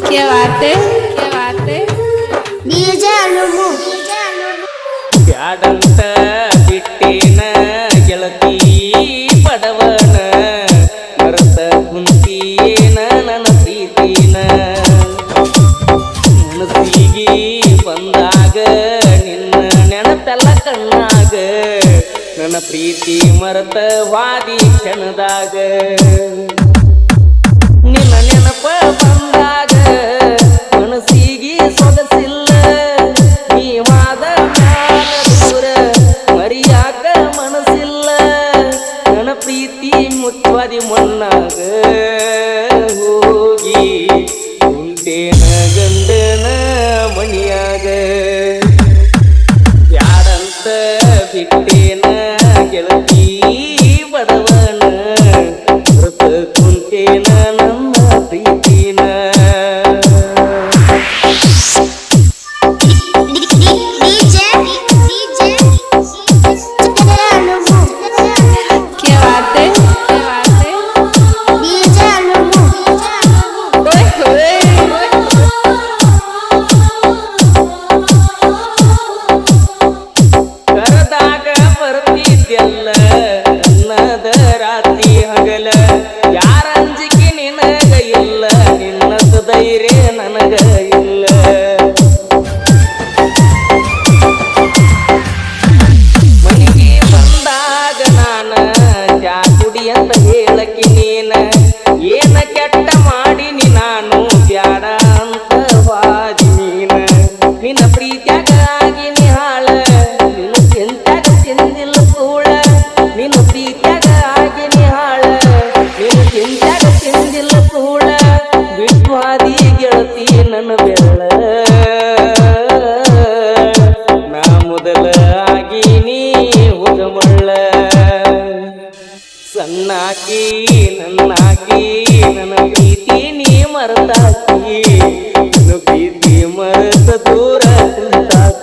क्या बात है क्या बात है ಬ್ಯಾಡಂತ ಬಿಟ್ಟೇನ ಗೆಳತಿ ಬಡವನ ಮರತ ಕುಂತಿಯೇನ ನನ್ನ ಪ್ರೀತಿನ ಮನಸ್ಸಿಗೆ ಬಂದಾಗ ನಿನ್ನ ನೆನಪೆಲ್ಲ ಕಣ್ಣಾಗ ನನ್ನ ಪ್ರೀತಿ ಮರತ ವಾದಿ ಕ್ಷಣದಾಗ ನಿನ್ನ ನೆನಪ ಬಂದಾಗ ಮನಸ್ಸಿಗೆ ಸೊಗಸಿಲ್ಲ ನೀವಾದ ದೂರ ಮರಿಯಾಕ ಮನಸ್ಸಿಲ್ಲ ನನ್ನ ಪ್ರೀತಿ ಮುಚ್ಚವಾದಿ ಮಣ್ಣಾಗ ಹೋಗಿ ಕುಂತೇನ ಗಂಡನ ಮನಿಯಾಗ ಯಾರಂತ ಬಿಟ್ಟೇನ ಗೆಳತಿ ಬಡವನ ಮೃತ ಕುಂತೇನ ನನ್ನ ಪ್ರೀತಿನ क्या बात है क्या बात है ओए होए ಕರದಾಗ ಬರ್ತಿದ್ದೆಲ್ಲ ನನ್ನದ ರಾತ್ರಿ ಹಗಲ ಯಾರ ಅಂಜಿಕೆ ನಿನಗ ಇಲ್ಲ ನಿನ್ನದು ಧೈರ್ಯ ನನಗ ಇಲ್ಲ ಮನೆಗೆ ಬಂದಾಗ ನಾನ ಚಾ ಕುಡಿ ಅಂತ ಹೇಳಕಿ ನೀನ ಏನ ಕೆಟ್ಟ ಮಾಡಿನಿ ನಾನು ಬ್ಯಾಡ ಅಂತ ವಾದಿ ನೀನ ನಿನ್ನ ಪ್ರೀತ್ಯಾಗ ಆಗಿನಿ ಹಾಳ ನಿನ್ನ ಚಿಂತ್ಯಾಗ ತಿಂದಿಲ್ಲ ಕೂಳ ನಿನ್ನ ಪ್ರೀತ್ಯಾಗ ಆಗಿನಿ ಹಾಳ ನಿನ್ನ ಚಿಂತ್ಯಾಗ ತಿಂದಿಲ್ಲ ಕೂಳ ಬಿಟ್ವಾದಿ ಗೆಳತಿ ನನ್ನ ಬೆಳ್ಳ ನಾ ಮೊದಲ ಆಗಿನಿ ಹೋಗಮಳ್ಳ ಸಣ್ಣಾಕಿ ನನ್ನಾಕಿ ನನ್ನ ಪ್ರೀತಿ ನೀ ಮರೆತಾಕಿ ನನ್ನ ಪ್ರೀತಿ ಮರೆತ ದೂರ ಕುಂತಾಕಿ